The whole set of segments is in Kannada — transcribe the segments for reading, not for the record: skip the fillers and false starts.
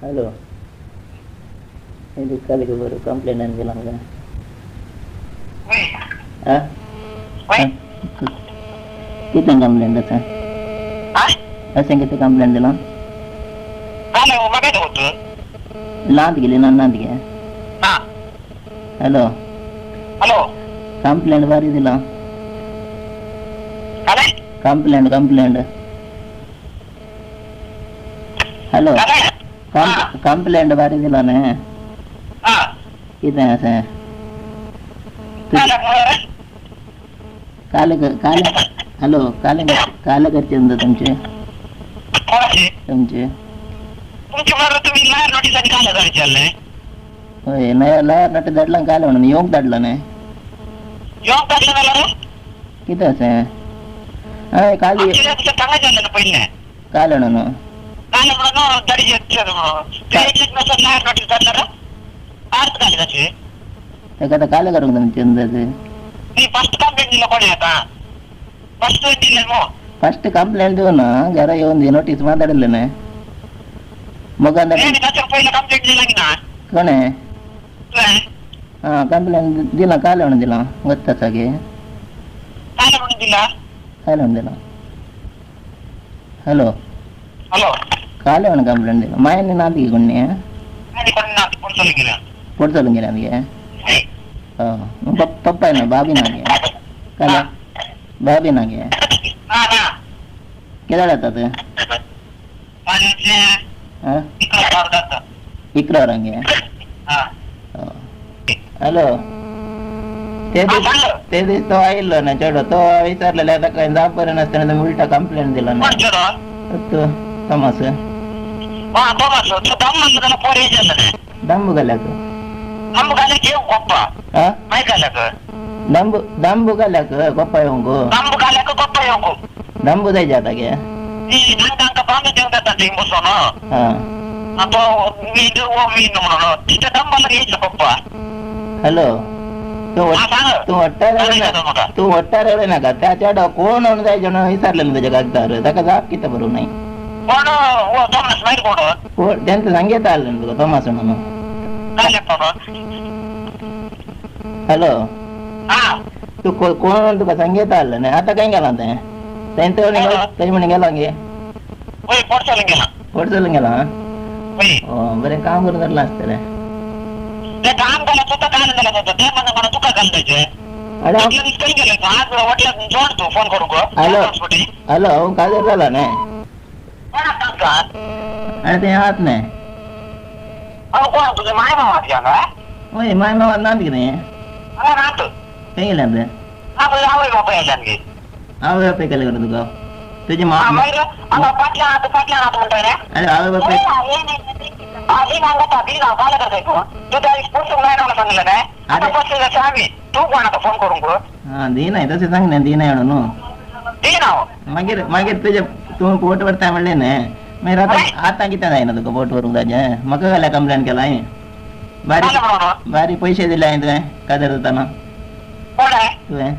ಹಲೋ, ಇದು ಕಾಲಿಗೆ ಬರೋ ಕಂಪ್ಲೇಂಟ್ ಅಂದಿಲ್ಲ ನಮ್ಗೆ. कितने कंप्लेंट है सर? ऐसे कितने कंप्लेंट दिला? लाद गेली ना नाद गे. हॅलो हॅलो, कंप्लेंट बारी दिला. कंप्लेंट हॅलो, कंप्लेंट बारी दिला ने. किती आहे काले हॅलो, काले घरचे तुमचे तुमची मला तुम्ही लायर नोटीस काला जायचे होय. लायर नोटीस धाडला काले म्हणून योग धाडला नाही. योग धाडलं मला किती असे हय काली सांगायचं ना पहिले काले म्हणून काले म्हणून गाडी लायर नोटीस धाडला ना अर्थ काले त्याचे ते कथा काले करू तुमचे अंदाजे. मी फर्स्ट कंप्लेंट दिला कोणी आता फर्स्ट दिले मग ಫಸ್ಟ್ ಕಂಪ್ಲೇಂಟ್ ದೇವು ನಾ ಜರ ಒಂದು ನೋಟಿಸ್ ಮಾತಾಡಲೇನೆ ಮಗ पहिला कंप्लेंट दिला की ना कोणे हां ಕಂಪ್ಲೇಂಟ್ ದಿನ ಕಾಲೆ ಹೊಣದಿಲ್ಲ ಗೊತ್ತಾಗೆ काले म्हणून दिला ಕಾಲೆ ಹೊಣದಿಲ್ಲ. ಹಲೋ हॅलो, ಕಾಲೆ ಹೊಣ ಕಂಪ್ಲೇಂಟ್ ದಿಲ್ಲ ಮಾಯನಿ ನಾದಿಗೆ ಕೊಣ್ಣೆ ಕೊಡ್ಸಲಂಗಿಲ್ಲ ನನಗೆ. ಹಾಂ ಪಪ್ಪ ಏನ ಬಾಬಿನಾಗೆ ಕಾಲ ಬಾಬಿನಾಗೆ केदाळतात इकरावरांगे. हॅलो, ते दिवस तो आयलो ना चढ तो विचारलेला आता काय जापर्यंत असताना उलटा कंप्लेंट दिला ना तो तमास दंबू घाल्याक दंबू घाल्याक गोप्पा येऊन गो दंबू जायचे आता गे. हॅलो, तू ಒಟ್ಟಾರೆ ना का त्या चढ कोण जायचे ना विचारलं त्याच्या कागदार त्याका जाप किती बरू नाही त्यांचं सांगता आलं तुका तमास म्हणून. हॅलो, तू कोण तुका सांगता आलं नाही आता काय गेला ते काही म्हणे गेला गे पोट गेला. बरे काम करून धरला असतं रे. हॅलो काय झाला नाही आणि ते हात नाही होय माय मावा नांद की नाही काही गेल्या आवे बापे केले कर तुका तुझे अरे आवे बापे हा दी नाही तसे सांग ना दी नाही म्हणून मागीर तुझे तू पोट वरता म्हणले ना मागीर आता किती जाय ना तुका पोट वरूंक जाय म्हाका घाल्या कंप्लेंट केला बारी पैसे दिले हांवें तुवें कादर जाताना तुवें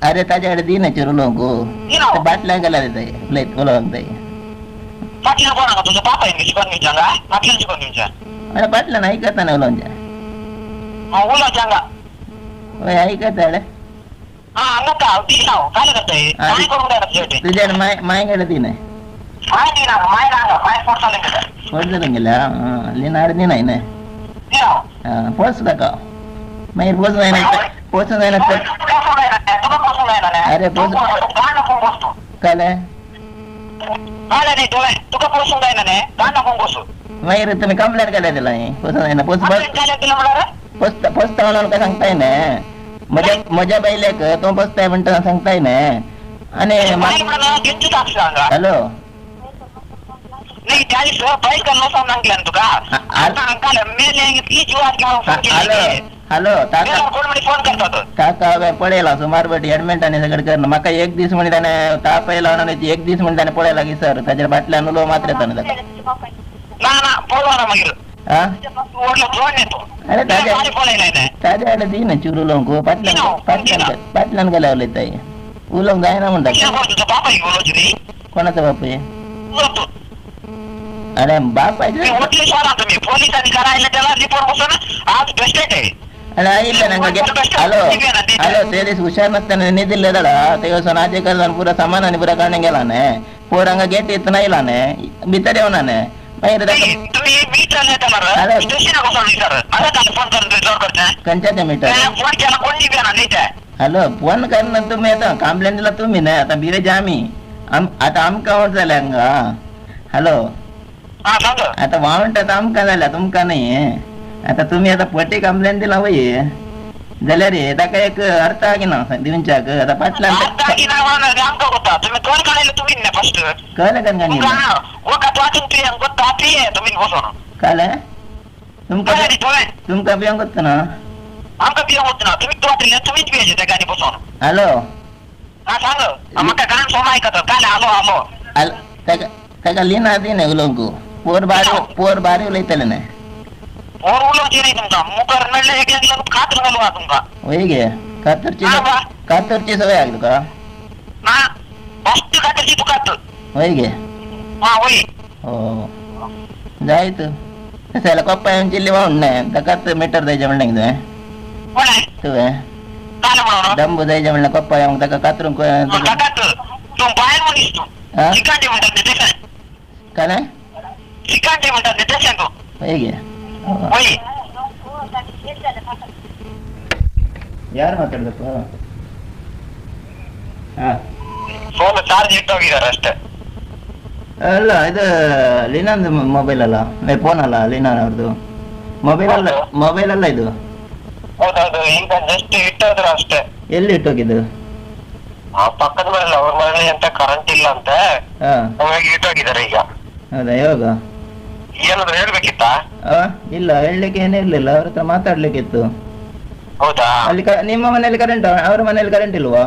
अरे ताज्या कडेन दी ना चिरुलो गो बाटल्या गेल्या प्लेट उलोवंक जाय. अरे बाटल्या ना ऐकता ना उलोवंच्या होय ऐकता अरे तुझ्या माय कडेन दी नाही पोट गेल्या लिनाड दी नाही ना पोच दाखव मागीर पोचून जायना अरे पोच काले मागीर तुम्ही कंप्लेंट केल्या दिला पोचून जायना पोचता म्हणून काय सांगताय ना म्हज्या बायलेक तूं पोचताय म्हणटा सांगताय ना. आणि हॅलो हॅलो काका पळयला सुमार बटी एडमिटांनी सगळं करणं म्हाका एक दीस म्हणे त्याने ताप येयला ना एक दीस म्हणे त्याने पळयला की सर ताच्या बाटल्यान उलो मात्र येता ना अरे ताज्या कडेन दी ना चिरू लोक पाटल्यान गेल्या उलयताय उलोवंक जायना म्हणटा कोणाचा बाप आहे? बोलतो. अरे बाप आहे मी उठले सोडा तुम्ही पोलीस अधिकारी त्याला रिपोर्ट बसून आज बेस्टेट आहे. ಅಲ್ಲ ಇಲ್ಲ ನಂಗೆ ಹಲೋ ಹಲೋ ಸೇರಿಸ್ ಹುಷಾರ್ ನಗ್ತಾನೆ ನಿದ್ದಿಲ್ಲದಳ ತೆಗೋಸೋನ ಆಚೆ ಕಲ್ಲಾನ ಪೂರ ಸಮಾನಾನೆ ಪೂರ ಕಾಣಂಗೆಲ್ಲಾನೆ ಪೂರಂಗ ಗೇಟ್ ಇತ್ತನ ಇಲ್ಲಾನೆ ಬಿತ್ತಡೆ ಅವನಾನೆ ಬೈರ तुम्ही मीटर येता मार स्टेशन बसून सर मला त्याला फोन करून जोर करते कंचाचे मीटर फोन केला कोणी बी ना नाही ते हॅलो फोन कर ना तुम्ही आता कंप्लेंट दिला तुम्ही ना आता बिरेज आम्ही आता आमका वाट झाल्या हंगा हॅलो हा सांग आता वावंट आता आमका झाल्या तुमका नाही आता तुम्ही आता पटे कंप्लेंट दिला वय जाल्यार ताका एक अर्थ आगिना दिवच्याक आता पाटला तुम्ही कोण काढले तुम्ही ना फर्स्ट कळलं का नाही तुम्ही बसून कळलं तुमका तुमका बियांग होत ना आमका बिया होत ना तुम्ही तो तुम्हीच बियाचे त्या गाडी बसून हॅलो हा सांग आम्हाला गाण सोमा ऐकत काल आलो आलो ताका लिना दिने उलोंकू पोर बारी उलयतले ना और उलोची नाही तुमका मुकर नडले एक खात घालू तुमका होय गे कातरची सवय आहे तुका ना फस्ट कातरची तुकात होय गे हा होय हो जायत त्याला पप्पायन चिल्ली वाहून नाही ताकाच मीटर द्यायचे म्हणलं कोण आहे तू काल म्हणून डंबू द्यायचे म्हणलं पप्पा मग ताका कातरून काकात तू बाहेर म्हणीस तू चिकांडी म्हणतात ते काय काय नाही चिकांडी म्हणतात ते सांग तू होय गे होय ಯಾರು ಮಾತಾಡ್ಬೇಕು ಹಾ ಫೋನ್ ಚಾರ್ಜ್ ಇಟ್ಟೋಗಿದ್ದಾರೆ ಅಷ್ಟೇ ಅಲ್ಲ ಇದು ಲೀನಾಂದು ಮೊಬೈಲ್ ಅಲ್ಲ ಫೋನ್ ಅಲ್ಲ ಲೀನಾ ಅವ್ರದ್ದು ಮೊಬೈಲ್ ಅಲ್ಲ ಇದು ಹೌದೌದು ಈಗ ಜಸ್ಟ್ ಇಟ್ಟೋದ್ರು ಅಷ್ಟೇ ಎಲ್ಲಿ ಇಟ್ಟೋಗಿದ್ದು ಆ ಪಕ್ಕದ ಮನೇಲಿ ಅವ್ರ ಮನೇಲಿ ಅಂತ ಕರೆಂಟ್ ಇಲ್ಲ ಅಂತ ಹಾ ಹಂಗಾಗಿ ಇಟ್ಟೋಗಿದ್ದಾರೆ ಈಗ ಹೌದಾ ಯಾವಾಗ ಏನಾದ್ರು ಹೇಳ್ಬೇಕಿತ್ತಾ ಇಲ್ಲ ಹೇಳಲಿಕ್ಕೆ ಏನೇ ಇರ್ಲಿಲ್ಲ ಅವ್ರ ಹತ್ರ ಮಾತಾಡ್ಲಿಕ್ಕಿತ್ತು ಹೌದಾ ಅಲ್ಲಿ ನಿಮ್ಮ ಮನೆಯಲ್ಲಿ ಕರೆಂಟ್ ಅವರ ಮನೆಯಲ್ಲಿ ಕರೆಂಟ್ ಇಲ್ವಾ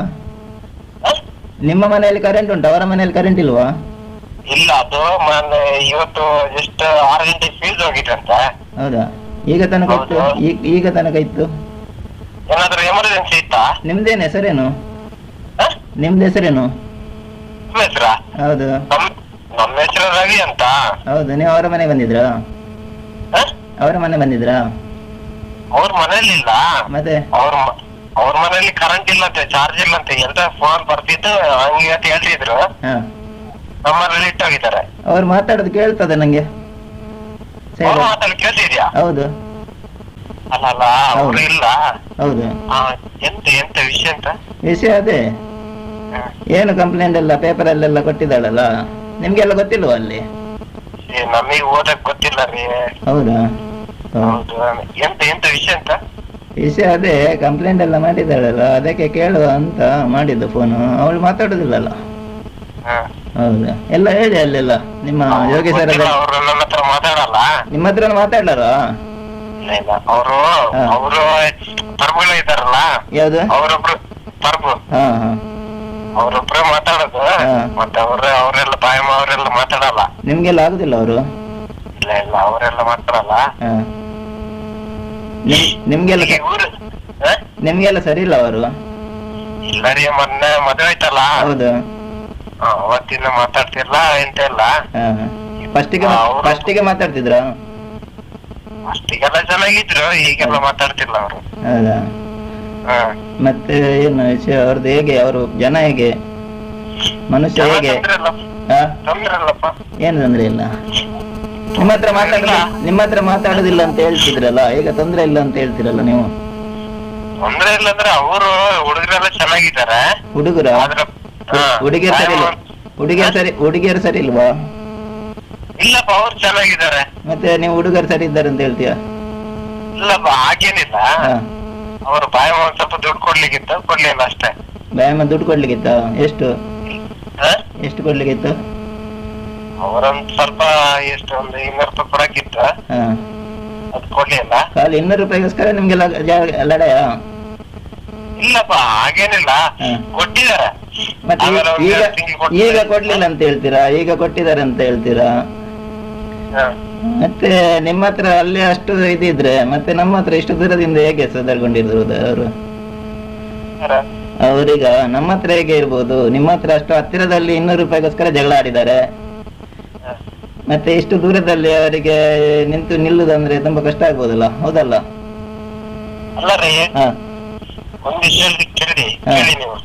ನಿಮ್ಮ ಮನೆಯಲ್ಲಿ ಕರೆಂಟ್ ಉಂಟು ಅವರ ಮನೆಯಲ್ಲಿ ಕರೆಂಟ್ ಇಲ್ವಾ ಇಲ್ಲ ಅದು ಮೊನ್ನೆ ಇವತ್ತು ಜಸ್ಟ್ 6 ಗಂಟೆ ಫೀಸ್ ಹೋಗಿದೆ ಅಂತ ಹೌದಾ ಈಗ ತನಕ ಇತ್ತು ಈಗ ತನಕ ಇತ್ತು ಏನಾದ್ರು ಎಮರ್ಜೆನ್ಸಿ ಇತ್ತಾ ನಿಮ್ದೇನು ಹೆಸರೇನು ನಿಮ್ದು ಹೆಸರೇನು ನಿಮ್ಮ ಹೆಸರಾ ಹೌದು ನಮ್ಮ ಹೆಸರು ರವಿ ಅಂತ ಹೌದು ನೀವು ಅವರ ಮನೆಗೆ ಬಂದಿದ್ರಾ ಅವರ ಮನೆ ಬಂದಿದ್ರಾ ಅವ್ರ ಮನೇಲಿ ಇಲ್ಲ ಮತ್ತೆ ಅವ್ರ ಮನೇಲಿ ಕರೆಂಟ್ ಇಲ್ಲಂತೆ ಚಾರ್ಜ್ ಇಲ್ಲಂತೆ ಎಂತ ಫೋನ್ ಬರ್ತಿತ್ತು ಹಂಗೆ ಅಂತ ಹೇಳ್ತಿದ್ರು ನಮ್ಮಲ್ಲಿ ಇಟ್ಟೋಗಿದ್ದಾರೆ ಅವ್ರು ಮಾತಾಡೋದು ಕೇಳ್ತದೆ ನಂಗೆ ಮಾತಾಡಿ ಕೇಳ್ತಿದ್ಯಾ ಹೌದು ಅಲ್ಲ ಅವ್ರು ಇಲ್ಲ ಹೌದು ಎಂತ ವಿಷಯ ಅಂತ ವಿಷಯ ಅದೇ ಏನು ಕಂಪ್ಲೇಂಟ್ ಎಲ್ಲ ಪೇಪರ್ ಅಲ್ಲೆಲ್ಲ ಕೊಟ್ಟಿದ್ದಾಳಲ್ಲ ನಿಮ್ಗೆಲ್ಲ ಗೊತ್ತಿಲ್ವಾ ಅಲ್ಲಿ ನಮಗೆ ಓದಕ್ ಗೊತ್ತಿಲ್ಲ ರೀ ಹೌದಾ ಹೌದು ಎಂತ ವಿಷಯ ಅಂತ ವಿಷಯ ಅದೇ ಕಂಪ್ಲೇಂಟ್ ಎಲ್ಲ ಮಾಡಿದ್ದಾಳಲ್ಲ ಅದಕ್ಕೆ ಕೇಳುವ ಅಂತ ಮಾಡಿದ್ದು ಫೋನು ಅವಳು ಮಾತಾಡುದಿಲ್ಲಲ್ಲ ಹೌದಾ ಎಲ್ಲ ಹೇಳಿ ಅಲ್ಲೆಲ್ಲ ನಿಮ್ಮ ಯೋಗಿ ಸರ್ ನನ್ನ ಹತ್ರ ಮಾತಾಡಲ್ಲ ನಿಮ್ಮ ಹತ್ರ ಮಾತಾಡ್ಲಾರ ಅವರು ಪರ್ಬುಗಳು ಇದ್ದಾರಲ್ಲ ಯಾವ್ದು ಅವರೊಬ್ರು ಪರ್ಬು ಹಾ ಹಾ ಅವ್ರೊಬ್ರೆ ಮಾತಾಡೋದು ಮತ್ತೆ ಅವರೆಲ್ಲ ಬಾಯಮ್ಮ ಅವರೆಲ್ಲ ಮಾತಾಡಲ್ಲ ನಿಮ್ಗೆಲ್ಲ ಆಗುದಿಲ್ಲ ಅವರು ಇಲ್ಲ ಇಲ್ಲ ಅವರೆಲ್ಲ ಮಾತಾಡಲ್ಲ ನಿಮ್ಗೆಲ್ಲ ನಿಮ್ಗೆಲ್ಲ ಸರಿ ಇಲ್ಲ ಅವರು ಇಲ್ಲ ರೀ ಮೊನ್ನೆ ಮದುವೆ ಆಯ್ತಲ್ಲ ಹೌದು ಅವತ್ತಿಂದ ಮಾತಾಡ್ತಿರ್ಲ ಎಂತ ಇಲ್ಲ ಫಸ್ಟಿಗೆ ಮಾತಾಡ್ತಿದ್ರ ಅಷ್ಟಿಗೆಲ್ಲ ಚೆನ್ನಾಗಿದ್ರು ಈಗೆಲ್ಲ ಮಾತಾಡ್ತಿಲ್ಲ ಅವರು ಹೌದಾ ಮತ್ತೆ ಏನು ವಿಷಯ ಅವ್ರದ್ದು ಹೇಗೆ ಅವರು ಜನ ಹೇಗೆ ಮನುಷ್ಯ ಹೇಗೆ ಏನು ತೊಂದ್ರೆ ಇಲ್ಲ ನಿಮ್ಮ ಹತ್ರ ಮಾತಾಡುದಿಲ್ಲ ಅಂತ ಹೇಳ್ತಿದ್ರಲ್ಲ ಈಗ ತೊಂದ್ರೆ ಇಲ್ಲ ಅಂತ ಹೇಳ್ತಿರಲ್ಲ ನೀವು ತೊಂದ್ರೆ ಇಲ್ಲ ಅಂದ್ರೆ ಅವರು ಹುಡುಗರೆಲ್ಲ ಚೆನ್ನಾಗಿದ್ದಾರೆ ಹುಡುಗರ ಹುಡುಗಿಯರು ಸರಿ ಇಲ್ವಾ ಇಲ್ಲಪ್ಪ ಅವ್ರು ಚೆನ್ನಾಗಿದ್ದಾರೆ ಮತ್ತೆ ನೀವು ಹುಡುಗರು ಸರಿ ಇದ್ದಾರೆ ಅಂತ ಹೇಳ್ತೀಯ ಇಲ್ಲಪ್ಪ ಹಾಗೇನಿಲ್ಲ ಅವರು ಬಾಯಮ್ಮ ಒಂದ್ ಸ್ವಲ್ಪ ದುಡ್ಡು ಕೊಡ್ಲಿಕ್ಕಿತ್ತು ಕೊಡ್ಲಿಲ್ಲ ಅಷ್ಟೇ ಬಾಯಮ್ಮ ದುಡ್ಡು ಕೊಡ್ಲಿಕ್ಕಿತ್ತ ಎಷ್ಟು ಕೊಡ್ಲಿಕ್ಕಿತ್ತು ಅವರೊಂದ್ ಸ್ವಲ್ಪ ಎಷ್ಟು ಒಂದು 200 ರೂಪಾಯಿ ಕೊಡಕ್ಕಿತ್ತು ಅದು ಕೊಡ್ಲಿಲ್ಲ ಖಾಲಿ 200 ರೂಪಾಯಿಗೋಸ್ಕರ ನಿಮ್ಗೆಲ್ಲ ಲಡಯ ಇಲ್ಲಪ್ಪ ಹಾಗೇನಿಲ್ಲ ಕೊಟ್ಟಿದ್ದಾರೆ ಮತ್ತೆ ಈಗ ಕೊಡ್ಲಿಲ್ಲ ಅಂತ ಹೇಳ್ತೀರಾ ಈಗ ಕೊಟ್ಟಿದ್ದಾರೆ ಅಂತ ಹೇಳ್ತೀರಾ ಮತ್ತೆ ನಿಮ್ಮ ಹತ್ರ ಅಲ್ಲಿ ಅಷ್ಟು ಇದಿದ್ರೆ ಮತ್ತೆ ನಮ್ಮ ಹತ್ರ ಇಷ್ಟು ದೂರದಿಂದ ಹೇಗೆ ಸದರ್ಕೊಂಡಿರೋದು ಅವರು ಅವರೀಗ ನಮ್ಮ ಹತ್ರ ಹೇಗೆ ಇರ್ಬೋದು, ನಿಮ್ಮ ಹತ್ರ ಅಷ್ಟು ಹತ್ತಿರದಲ್ಲಿ 200 ರೂಪಾಯಿಗೋಸ್ಕರ ಜಗಳ ಆಡಿದ್ದಾರೆ. ಮತ್ತೆ ಇಷ್ಟು ದೂರದಲ್ಲಿ ಅವರಿಗೆ ನಿಲ್ಲುದಂದ್ರೆ ತುಂಬಾ ಕಷ್ಟ ಆಗ್ಬೋದಲ್ಲ, ಹೌದಲ್ಲ? ಅಲ್ಲ ರೀ, ಹಾ ಒಂದ್ ವಿಷಯ ಕೇಳಿ ನೀವು.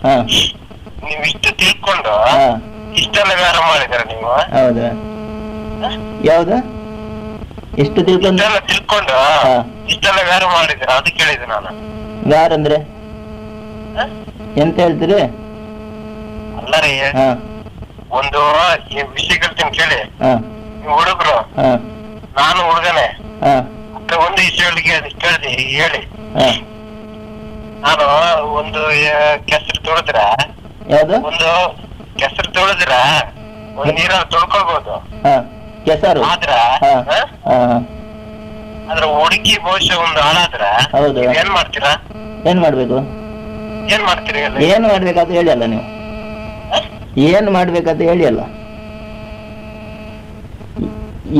ನೀವು ಇಷ್ಟು ತಿಳ್ಕೊಂಡು ಇಷ್ಟೆಲ್ಲ ವ್ಯವಹಾರ ಮಾಡಿದಾರ ನೀವು? ಹೌದಾ? ಯಾವ್ದು ಎಷ್ಟು ತಿಳ್ಕೊಂಡು ಇಷ್ಟೆಲ್ಲ ವ್ಯವಹಾರ ಮಾಡಿದಾರ ಅದು ಕೇಳಿದೆ ನಾನು. ಯಾರಂದ್ರೆ ಎಂತ ಹೇಳ್ತೀರಿ? ಅಲ್ಲ ರೀ, ಒಂದು ವಿಷಯ ಕೇಳ್ತೀನಿ ಕೇಳಿ. ನೀವು ಹುಡುಗರು, ನಾನು ಹುಡುಗನೆ. ಒಂದು ವಿಷಯ ಕೇಳಿದೆ ಹೇಳಿ. ನಾನು ಒಂದು ಕೆಸರು ತೊಳೆದ್ರ, ಒಂದು ಕೆಸರು ತೊಳೆದ್ರ ಒಂದು ನೀರಲ್ಲಿ ತೊಳ್ಕೊಳ್ಬಹುದು. ಕೆಸರು ಅದ್ರ ಹುಡುಕಿ ಬಹುಶಃ ಒಂದು ಹಾಳಾದ್ರ ಏನ್ ಮಾಡ್ತೀರಾ? ಏನ್ ಮಾಡ್ಬೇಕು? ಏನ್ ಮಾಡ್ತೀರಿ? ಏನ್ ಮಾಡ್ಬೇಕಂತ ಹೇಳಿ ಅಲ್ಲ ನೀವು. ಏನ್ ಮಾಡ್ಬೇಕಂತ ಹೇಳಿ ಅಲ್ಲ.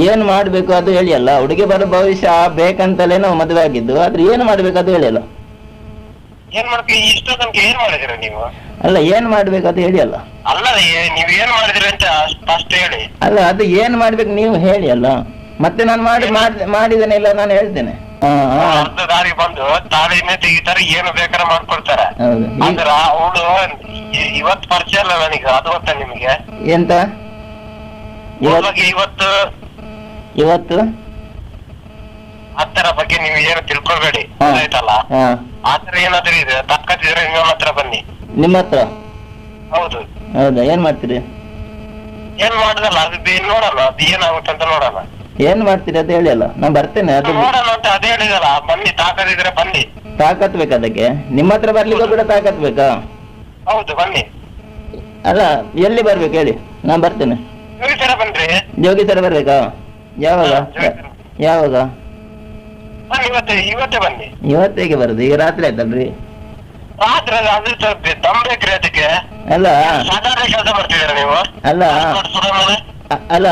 ಏನ್ ಮಾಡ್ಬೇಕು ಅದು ಹೇಳಿ ಅಲ್ಲ. ಹುಡುಗಿ ಬರೋ ಭವಿಷ್ಯ ಬೇಕಂತಲೇ ನಾವು ಮದುವೆ ಆಗಿದ್ದು, ಆದ್ರೆ ಏನ್ ಮಾಡ್ಬೇಕು ಅದು ಹೇಳಿ ಅಲ್ಲ. ಏನ್ ಮಾಡ್ತೀವಿ? ಇಷ್ಟ ತನಕ ಏನ್ ಮಾಡಿದಿರ ನೀವು? ಅಲ್ಲ, ಏನ್ ಮಾಡ್ಬೇಕಂತ ಹೇಳಿ ಅಲ್ಲ. ಅಲ್ಲ, ನೀವ್ ಏನ್ ಮಾಡಿದ್ರಿ ಅಂತ ಫಸ್ಟ್ ಹೇಳಿ. ಅಲ್ಲ, ಅದು ಏನ್ ಮಾಡ್ಬೇಕು ನೀವು ಹೇಳಿ ಅಲ್ಲ. ಮತ್ತೆ ನಾನು ಮಾಡಿದ್ದೇನೆ ಇಲ್ಲ ನಾನು ಹೇಳ್ತೇನೆ. ಅರ್ಧ ದಾರಿ ಬಂದು ತಾಳಿನೇ ತೆಗಿತಾರೆ, ಏನು ಬೇಕಾರ ಮಾಡ್ಕೊಡ್ತಾರ. ಅಂದ್ರ ಅವಳು ಇವತ್ತು ಪರಿಚಯ ಅಲ್ಲ ನನಗೆ, ಅದು ಗೊತ್ತ ನಿಮ್ಗೆ? ಎಂತ ಇವತ್ತು ಹತ್ತರ ಬಗ್ಗೆ ನೀವು ಏನು ತಿಳ್ಕೊಬೇಡಿ, ಆಯ್ತಲ್ಲ? ಆತರ ಏನಾದ್ರೂ ಇದೆ ತಕ್ಕತ್ತಿದ್ರೆ ನಿಮ್ಮ ಹತ್ರ ಬನ್ನಿ. ನಿಮ್ಮ ಹತ್ರ? ಹೌದು. ಹೌದಾ? ಏನ್ ಮಾಡ್ತೀರಿ? ಏನ್ ಮಾಡುದಲ್ಲ, ಅದು ನೋಡಲ್ಲ, ಅದು ಏನಾಗುತ್ತೆ ಅಂತ ನೋಡಲ್ಲ. ಏನ್ ಮಾಡ್ತೀರಿ ಅಂತ ಹೇಳಿ ಅಲ್ಲ, ನಾನ್ ಬರ್ತೇನೆ. ಅದು ನೋಡೋಣ ಅಂತ ಅದೇ ಹೇಳಿದಲ್ಲ, ಬನ್ನಿ, ತಾಕತ್ತಿದ್ರೆ ಬನ್ನಿ. ತಾಕತ್ ಬೇಕು ಅದಕ್ಕೆ? ನಿಮ್ಮ ಹತ್ರ ಬರ್ಲಿಕ್ಕೆ ಕೂಡ ತಾಕತ್ ಬೇಕಾ? ಹೌದು, ಬನ್ನಿ. ಅಲ್ಲ, ಎಲ್ಲಿ ಬರ್ಬೇಕು ಹೇಳಿ, ನಾನ್ ಬರ್ತೇನೆ. ಜೋಗಿಸರ ಬನ್ರಿ. ಜೋಗಿಸರ ಬರ್ಬೇಕಾ? ಯಾವಾಗ? ಯಾವಾಗ? ಇವತ್ತೇ ಬನ್ನಿ. ಇವತ್ತೇಗೆ ಬರುದು? ಈಗ ರಾತ್ರಿ ಆಯ್ತಲ್ರಿ? ರಾತ್ರಿ ಅದು ದಮ್ ಬೇಕ್ರಿ ಅದಕ್ಕೆ. ಅಲ್ಲ ಸಾಧಾರಣ ಕೆಲಸ ಮಾಡ್ತಿದ್ದೀರ ನೀವು? ಅಲ್ಲ ಅಲ್ಲ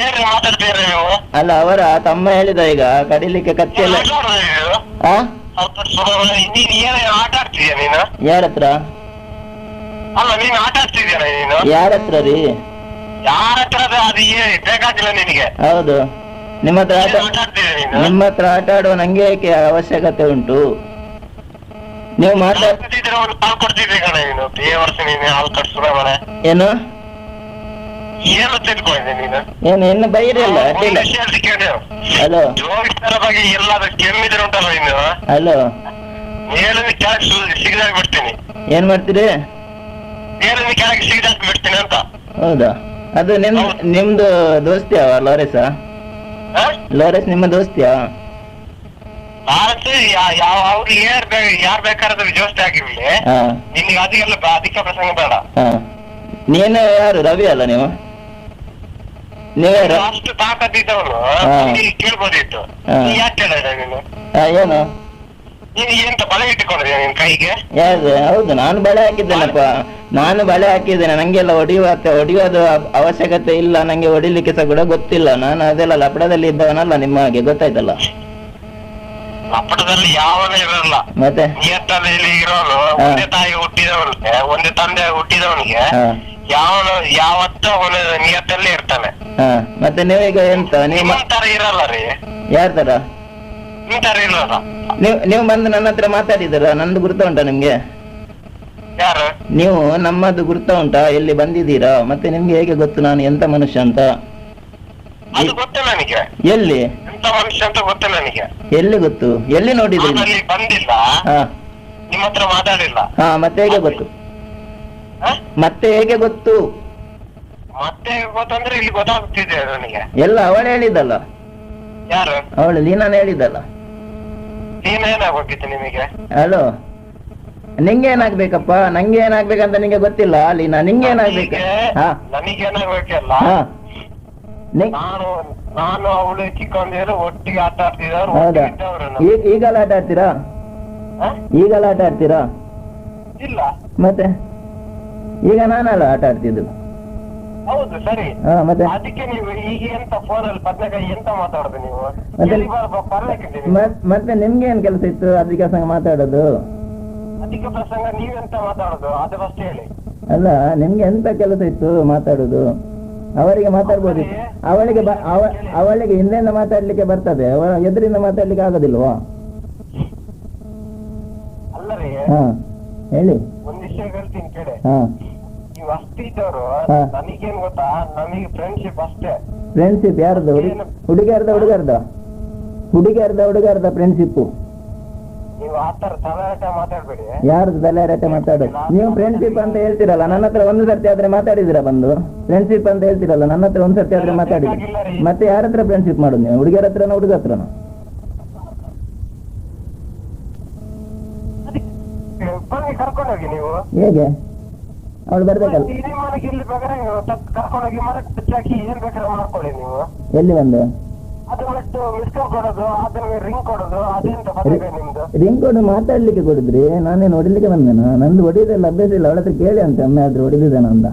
ಏನ್ರಿ ಮಾತಾಡ್ತೀರ ನೀವು? ಅಲ್ಲ, ಅವರ ತಮ್ಮ ಹೇಳಿದ ಈಗ ಕಡಿಲಿಕ್ಕೆ ಕತ್ತಿ ಎಲ್ಲ. ನೀನ್ ಏನ ಆಟ ಆಡ್ತಿದ್ಯಾ ನೀನು? ಯಾರ ಹತ್ರ? ಅಲ್ಲ, ನೀನ್ ಆಟ ಆಡ್ತಿದ್ಯಾನ ನೀನು? ಯಾರ ಹತ್ರ ರೀ? ಯಾರ ಹತ್ರ? ಅದು ಬೇಕಾಗಿಲ್ಲ ನಿನಗೆ. ಹೌದು, ನಿಮ್ಮ ಹತ್ರ ಆಟ ಆಡುವ ನಂಗೆ ಯಾಕೆ ಅವಶ್ಯಕತೆ ಉಂಟು? ನೀವು ಮಾತಾಡ್ತಿದ್ರೆ ಒಂದು ಹಾಲು ಕೊಡ್ತಿದ್ದೆ ಕಣ ನೀನು. ವರ್ಷ ನೀನು ಹಾಲು ಕಟ್ಸುರ ಮನೆ ಏನು ಏನು ತಿಳ್ಕೊಂಡಿದ್ದೆ ನೀನು? ಏನು ಇನ್ನು ಬೈರಿ ಅಲ್ಲ? ಹಲೋ, ಜೋಗಿಸ್ತರ ಬಗ್ಗೆ ಎಲ್ಲಾದ್ರೂ ಕೆಮ್ಮಿದ್ರೆ ಉಂಟಲ್ಲ ನೀನು. ಹಲೋ, ಮೇಲಿನ ಕೆಳಗೆ ಸಿಗದಾಗಿ ಬಿಡ್ತೀನಿ. ಏನ್ ಮಾಡ್ತೀರಿ? ಮೇಲಿನ ಕೆಳಗೆ ಸಿಗದಾಗಿ ಬಿಡ್ತೀನಿ ಅಂತ. ಹೌದಾ? ಅದು ನಿಮ್ದು ದೋಸ್ತಿಯಾ ಲೋರೆಸ? ಲೋರೆಸ್ ನಿಮ್ಮ ದೋಸ್ತಿಯಾ? ಅವ್ರಿಗೆ ಯಾರ್ ಬೇಕಾದ್ರೆ ಜೋಸ್ತಿ ಆಗಿರ್ಲಿ, ನಿನ್ಗೆ ಅದಕ್ಕೆಲ್ಲ ಅಧಿಕ ಪ್ರಸಂಗ ಬೇಡ. ನೀನು ಯಾರು? ರವಿ ಅಲ್ಲ ನೀವು? ಅಷ್ಟು ತಾಕತ್ತಿದ್ದವನು ಕೇಳ್ಬೋದಿತ್ತು. ಯಾಕೆ ಹೇಳಿದ ನೀನು? ಏನು ನೀನು ಎಂತ ಬಳೆ ಇಟ್ಟುಕೊಂಡಿದ್ಯಾ ನಿನ್ ಕೈಗೆ? ಯಾವ್ದು? ಹೌದು, ನಾನು ಬಳೆ ಹಾಕಿದ್ದೇನಪ್ಪ. ನಾನು ಬಳೆ ಹಾಕಿದ್ದೇನೆ. ನಂಗೆಲ್ಲ ಹೊಡಿಯೋದು ಅವಶ್ಯಕತೆ ಇಲ್ಲ, ನಂಗೆ ಹೊಡಿಲಿಕ್ಕೆ ಸಹ ಕೂಡ ಗೊತ್ತಿಲ್ಲ. ನಾನು ಅದೆಲ್ಲ ಲಪಡದಲ್ಲಿ ಇದ್ದವನಲ್ಲ ನಿಮ್ಮ ಹಾಗೆ, ಗೊತ್ತಾಯ್ತಲ್ಲ? ಲಪಡದಲ್ಲಿ ಯಾವನೇ ಇರಲ್ಲ. ಮತ್ತೆ ನಿಯತ್ತಲ್ಲಿ ಇರೋನು, ಒಂದೇ ತಾಯಿ ಹುಟ್ಟಿದವನಿಗೆ, ಒಂದೇ ತಂದೆ ಹುಟ್ಟಿದವನಿಗೆ ಯಾವತ್ತೂ ಅವನ ನಿಯತ್ತಲ್ಲೇ ಇರ್ತಾನೆ. ಮತ್ತೆ ನೀವೀಗ ಎಂತ ನಿಮ್ಮ ತರ ಇರಲ್ಲ ರೀ? ಯಾರ ತರ? ನಿಮ್ ತರ ಇರಲ್ಲ. ನೀವು ಬಂದು ನನ್ನ ಹತ್ರ ಮಾತಾಡಿದಾರ? ನಂದು ಗುರ್ತ ಉಂಟಾ ನಿಮ್ಗೆ? ಯಾರು ನೀವು? ನಮ್ಮದು ಗುರ್ತ ಉಂಟಾ? ಎಲ್ಲಿ ಬಂದಿದ್ದೀರಾ? ಮತ್ತೆ ನಿಮ್ಗೆ ಹೇಗೆ ಗೊತ್ತು ನಾನು ಎಂತ ಮನುಷ್ಯ ಅಂತ? ಅದು ಗೊತ್ತು ನನಗೆ. ಎಲ್ಲಿ ಎಂತ ಮನುಷ್ಯ ಅಂತ ಗೊತ್ತು ನನಗೆ. ಎಲ್ಲಿ ಗೊತ್ತು? ಎಲ್ಲಿ ನೋಡಿದ್ರಿ? ಬಂದಿಲ್ಲ, ನಿಮ್ಮ ಹತ್ರ ಮಾತಾಡಿಲ್ಲ. ಮತ್ತೆ ಹೇಗೆ ಗೊತ್ತು? ಮತ್ತೆ ಹೇಗೆ ಗೊತ್ತು? ಮತ್ತೆ ಗೊತ್ತಂದ್ರೆ ಇಲ್ಲಿ ಗೊತ್ತಾಗ್ತಿದೆ ನನಗೆ. ಎಲ್ಲ ಅವಳು ಹೇಳಿದ್ದಲ್ಲ. ಯಾರು? ಅವಳು ಲೀನಾನ ಹೇಳಿದ್ದಲ್ಲ. ಲೀನಾ ಏನಾಗೋಗಿತ್ತು ನಿಮಗೆ? ಹಲೋ, ನಿಂಗೆ ಏನಾಗ್ಬೇಕಪ್ಪ? ನಂಗೆ ಏನಾಗ್ಬೇಕಂತ ನಿಂಗೆ ಗೊತ್ತಿಲ್ಲ ಲೀನಾ? ನಿಂಗೆ ಏನಾಗ್ಬೇಕು? ನನಗೆ ಏನಾಗ್ಬೇಕಲ್ಲ. ನಾನು ಅವಳು ಚಿಕ್ಕಂದಿರು ಒಟ್ಟಿಗೆ ಆಟ ಆಡ್ತಿದ್ರು. ಹೌದಾ? ಈಗಲ ಆಟ ಆಡ್ತೀರಾ? ಈಗಲ ಆಟ ಆಡ್ತೀರಾ? ಇಲ್ಲ. ಮತ್ತೆ ಈಗ ನಾನಲ್ಲ ಆಟ ಆಡ್ತಿದ್ದು. ಹೌದು, ಸರಿ. ಮತ್ತೆ ಅದಕ್ಕೆ ನೀವು ಈಗ ಎಂತ ಫೋನಲ್ಲಿ ಬದನೆಕಾಯಿ ಎಂತ ಮಾತಾಡೋದು ನೀವು? ಮತ್ತೆ ನಿಮ್ಗೆ ಏನ್ ಕೆಲಸ ಇತ್ತು ಅದಕ್ಕೆ ಸಂಗ ಮಾತಾಡೋದು? ಅಧಿಕ ಪ್ರಸಂಗ ನೀವೆಂತ ಮಾತಾಡೋದು ಅದು ಫಸ್ಟ್ ಹೇಳಿ. ಅಲ್ಲ ನಿಮ್ಗೆ ಎಂತ ಕೆಲಸ ಇತ್ತು ಮಾತಾಡುದು? ಅವರಿಗೆ ಮಾತಾಡ್ಬೋದು, ಅವಳಿಗೆ ಹಿಂದೆಯಿಂದ ಮಾತಾಡ್ಲಿಕ್ಕೆ ಬರ್ತದೆ, ಅವಳ ಎದುರಿಂದ ಮಾತಾಡ್ಲಿಕ್ಕೆ ಆಗೋದಿಲ್ವಾ? ಅಲ್ಲರಿ ಹಾ ಹೇಳಿ. ಒಂದ್ ವಿಷಯ ಹೇಳ್ತೀನಿ ಕೇಳಿ. ಹಾ ನೀವು ಅಷ್ಟು ಇದ್ದವರು ನನಗೇನ್ ಗೊತ್ತಾ, ನಮಗೆ ಫ್ರೆಂಡ್ಶಿಪ್ ಅಷ್ಟೇ. ಫ್ರೆಂಡ್ಶಿಪ್ ಯಾರ್ದು? ಹುಡುಗಿಯರ್ದ ಫ್ರೆಂಡ್ಶಿಪ್. ನೀವು ಆತರ ತಲಾಟ ಮಾತಾಡ್ಬೇಡಿ. ಯಾರ್ದು ತಲಾಟ ಮಾತಾಡೋದು? ನೀವು ಫ್ರೆಂಡ್ಶಿಪ್ ಅಂತ ಹೇಳ್ತಿರಲ್ಲ, ನನ್ನ ಹತ್ರ ಒಂದು ಸರ್ತಿ ಆದ್ರೆ ಮಾತಾಡಿದಿರ ಬಂದು? ಫ್ರೆಂಡ್ಶಿಪ್ ಅಂತ ಹೇಳ್ತಿರಲ್ಲ, ನನ್ನ ಹತ್ರ ಒಂದು ಸರ್ತಿ ಆದ್ರೆ ಮಾತಾಡಿದ್ರಿ. ಮತ್ತೆ ಯಾರ ಹತ್ರ ಫ್ರೆಂಡ್ಶಿಪ್ ಮಾಡುದು ನೀವು? ಹುಡುಗಿಯರ ಹತ್ರನ ಹುಡುಗ ಹತ್ರನ? ಕರ್ಕೊಂಡೋಗಿ ನೀವು ಹೇಗೆ? ಅವಳು ಬರ್ಬೇಕಲ್ಲ. ಕರ್ಕೊಂಡೋಗಿ ಮರಕ್ಕೆ ಏನ್ ಬೇಕಾದ್ರೆ ಮಾಡ್ಕೊಳ್ಳಿ ನೀವು. ಎಲ್ಲಿ ಬಂದು? ಅದು ಒಟ್ಟು ಮಿಸ್ಕಾಲ್ ಕೊಡೋದು, ಅದನ್ನ ರಿಂಗ್ ಕೊಡೋದು, ಅದೆಂತ ಪದವಿ ನಿಮ್ದು? ರಿಂಗ್ ಕೊಡು ಮಾತಾಡ್ಲಿಕ್ಕೆ ಕೊಡಿದ್ರಿ, ನಾನೇನು ಹೊಡಿಲಿಕ್ಕೆ ಬಂದೇನ? ನಂದು ಹೊಡಿಯೋದೆಲ್ಲ ಅಭ್ಯಾಸ ಇಲ್ಲ. ಅವಳ ಹತ್ರ ಕೇಳಿ ಅಂತ ಒಮ್ಮೆ ಆದ್ರೂ ಹೊಡಿದಿದ್ದೇನ ಅಂತ.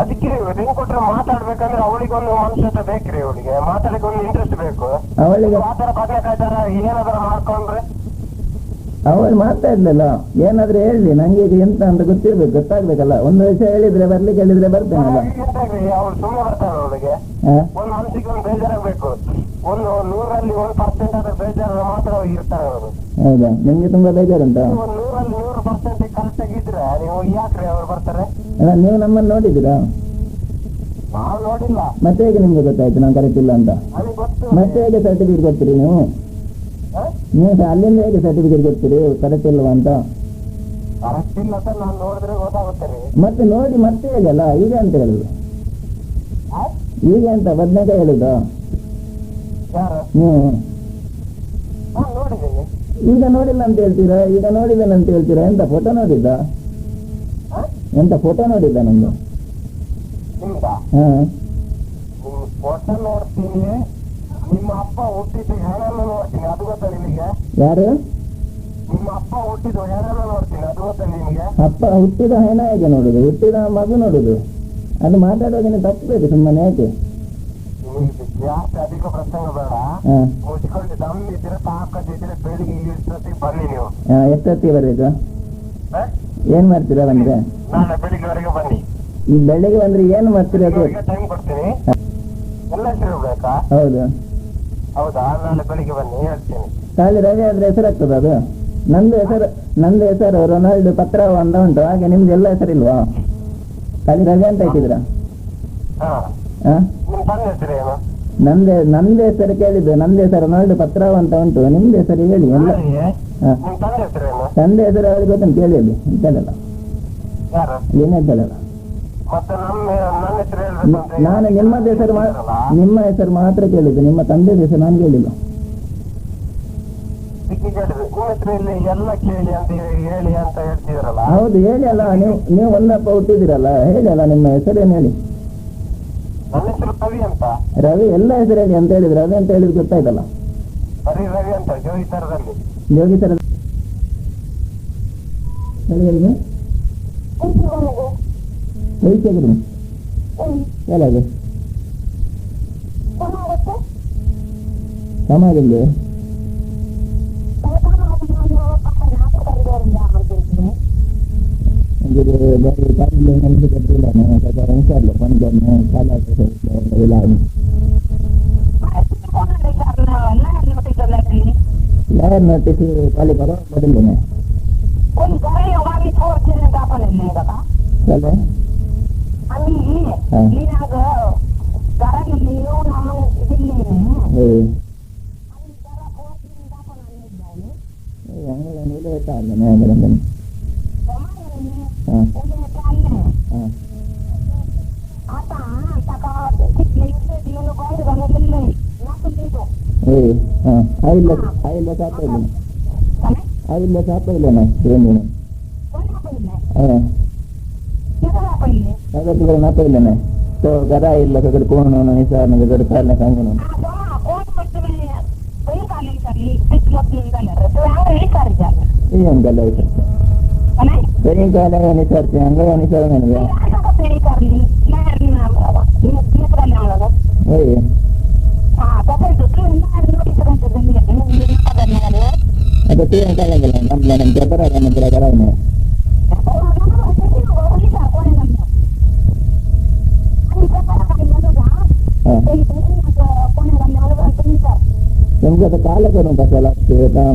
ಅದಕ್ಕೆ ರಿಂಗ್ ಕೊಟ್ರೆ ಮಾತಾಡ್ಬೇಕಂದ್ರೆ ಅವಳಿಗೊಂದು ಮನುಷ್ಯತ್ವ ಬೇಕ್ರಿ. ಅವಳಿಗೆ ಮಾತಾಡಕ್ಕೆ ಒಂದು ಇಂಟ್ರೆಸ್ಟ್ ಬೇಕು. ಅವಳಿಗೆ ಆತರ ಬದಲಾಯ್ತಾರ ಏನಾದ್ರು ಮಾಡ್ಕೊಂಡ್ರೆ ಅವಳು ಮಾತಾಡ್ಲಿಲ್ಲ. ಏನಾದ್ರೂ ಹೇಳಿ, ನಂಗೆ ಈಗ ಎಂತ ಅಂತ ಗೊತ್ತಾಗ್ಬೇಕಲ್ಲ. ಒಂದು ವಿಷಯ ಹೇಳಿದ್ರೆ ಬರ್ಲಿಕ್ಕೆ ಹೇಳಿದ್ರೆ ಬರ್ತೇನಲ್ಲ. ಅವಳು ಸುಮ್ಮನೆ ಬರ್ತಾಳೆ. ಅವಳಿಗೆ ಒಂದ್ ಮನಸ್ಸಿಗೆ ಒಂದು ಬೇಜಾರಾಗಬೇಕು. ಒಂದು 100ರಲ್ಲಿ 1% ಆದ್ರೆ ಬೇಜಾರ ಮಾತ್ರ ಇರ್ತಾರೆ ಅವರು. ಹೌದಾ? ನಿಮ್ಗೆ ತುಂಬಾ ಬೇಜಾರುಂಟಾ? ಒಂದು 100ರಲ್ಲಿ 100% ಕರೆಕ್ಟ್ ಆಗಿದ್ರೆ ನೀವು ಯಾಕ್ರಿ ಅವ್ರು ಬರ್ತಾರೆ? ನೀವು ನಮ್ಮನ್ನು ನೋಡಿದ್ದೀರಾ? ನಾವು ನೋಡಿಲ್ಲ. ಮತ್ತೆ ಹೇಗೆ ನಿಮ್ಗೆ ಗೊತ್ತಾಯ್ತು ನಾನು ಕರೆಕ್ಟ್ ಇಲ್ಲ ಅಂತ? ಮತ್ತೆ ಹೇಗೆ ಸರ್ಟಿಫಿಕೇಟ್ ಕೊಡ್ತೀರಿ ನೀವು? ನೀವು ಅಲ್ಲಿಂದ ಹೇಗೆ ಸರ್ಟಿಫಿಕೇಟ್ ಕೊಡ್ತೀರಿ ಕರೆಕ್ಟ್ ಇಲ್ವಾ ಅಂತ? ಕರೆಕ್ಟ್ ಇಲ್ಲ ಸರ್, ನಾನು ನೋಡಿದ್ರೆ ಗೊತ್ತಾಗುತ್ತೆ. ಮತ್ತೆ ನೋಡಿ ಮತ್ತೆ ಹೇಗಲ್ಲ ಈಗ ಅಂತ ಹೇಳುದು? ಈಗ ಅಂತ ಬದನೇಕಾಯಿ ಹೇಳುದಾ ನೀವು? ನೋಡಿದ್ದೀನಿ. ಈಗ ನೋಡಿಲ್ಲ ಅಂತ ಹೇಳ್ತೀರಾ? ಈಗ ನೋಡಿದ್ದೇನೆ ಅಂತ ಹೇಳ್ತೀರಾ? ಎಂತ ಫೋಟೋ ನೋಡಿದ್ದ? ಎಂತ ಫೋಟೋ ನೋಡಿದ್ದ ನಮ್ದು? ಹಾ ಫೋಟೋ ನೋಡ್ತೀನಿ. ನಿಮ್ಮ ಅಪ್ಪ ಹುಟ್ಟಿದ್ದು ಹೆಣನ್ನು ನೋಡ್ತೀನಿ, ಅದು ಗೊತ್ತಾ ನಿಮಗೆ? ಯಾರು? ನಿಮ್ಮ ಅಪ್ಪ ಹುಟ್ಟಿದ್ದು ಹೆಣನ್ನು ನೋಡ್ತೀನಿ, ಅದು ಗೊತ್ತಾ ನಿಮಗೆ? ಅಪ್ಪ ಹುಟ್ಟಿದ ಹೆಣ ಹೇಗೆ ನೋಡುದು? ಹುಟ್ಟಿದ ಮಗು ನೋಡುದು. ಅದು ಮಾತಾಡೋದನ್ನ ತಪ್ಪಬೇಕು ಸುಮ್ಮನೆ. ಯಾಕೆ ಜಾಸ್ತಿ ಅಧಿಕ ಪ್ರಸಂಗ ಬೇಡ. ಮುಚ್ಕೊಂಡು ದಮ್ಮಿದ್ರೆ ತಾಕತ್ತಿದ್ರೆ ಬೆಳಿಗ್ಗೆ ಇಷ್ಟೊತ್ತಿಗೆ ಬನ್ನಿ ನೀವು. ಎಷ್ಟೊತ್ತಿಗೆ ಬರ್ಬೇಕು? ಏನ್ ಮಾಡ್ತೀರಾ ಬಂದ್ರೆ? ನಾಳೆ ಬೆಳಿಗ್ಗೆವರೆಗೆ ಬನ್ನಿ. ಈ ಬೆಳಿಗ್ಗೆ ಬಂದ್ರೆ ಏನ್ ಮಾಡ್ತೀರಾ? ಟೈಮ್ ಕೊಡ್ತೀನಿ. ಎಲ್ಲ ಹೆಸರು ಬೇಕಾ? ಹೌದು. ಹೌದಾ? ನಾಳೆ ಬೆಳಿಗ್ಗೆ ಬನ್ನಿ, ಹೇಳ್ತೀನಿ. ಖಾಲಿ ರವಿ ಆದ್ರೆ ಹೆಸರಾಗ್ತದ ಅದು? ನಂದು ಹೆಸರು ರೊನಾಲ್ಡ್ ಪತ್ರಾವ್ ಅಂತ ಉಂಟು, ಹಾಗೆ ನಿಮ್ದು ಎಲ್ಲ ಹೆಸರಿಲ್ವಾ? ಖಾಲಿ ರವಿ ಅಂತ ಇಟ್ಟಿದ್ರ? ನಂದು ಹೆಸರು ಕೇಳಿದ್ದು. ನಂದು ಹೆಸರು ರೊನಾಲ್ಡ್ ಪತ್ರಾವ್ ಅಂತ ಉಂಟು, ನಿಮ್ದು ಹೆಸರು ಹೇಳಿ. ಎಲ್ಲ ತಂದೆ ಹೆಸರು ಅವ್ರಿಗೆ ಗೊತ್ತಂತ ಕೇಳಿ. ಅಲ್ಲಿ ಅಂತಲ್ಲ ಏನಿದ್ದಲ್ಲ. ನಾನು ನಿಮ್ಮ ಹೆಸರು ಮಾತ್ರ ಕೇಳಿದ್ದು, ನಿಮ್ಮ ತಂದೆ ಹೆಸರು ನಾನು ಕೇಳಿಲ್ಲ. ಹೌದು ಹೇಳಿ ಅಲ್ಲ, ನೀವು ಒಂದಪ್ಪ ಹುಟ್ಟಿದಿರಲ್ಲ, ಹೇಳಿ ಅಲ್ಲ ನಿಮ್ಮ ಹೆಸರೇನು ಹೇಳಿ. ರವಿ ಎಲ್ಲ ಹೆಸರು ಹೇಳಿ ಅಂತ ಹೇಳಿದ್ರೆ ರವಿ ಅಂತ ಹೇಳಿದ್ ಗೊತ್ತಾಯ್ತಲ್ಲ. ಯೋಗಿ ಸರ್ ಹೇಳಿ ಸಮಾಜಕ್ಕೆ lahir notice kali karo badal dene chale Aile siapa ile mas? Ini. Ada tu orang apa ile mas? So gara ile kalau kau nono ni sah nak gara kau nak sanggup nono. Iya enggak lah itu. Jadi kalau ni sah, enggak ni sah mana ya? Ada tu yang kaya jalan, enam bulan yang berapa yang negara ini. Yang kita kalah kan untuk salah kita.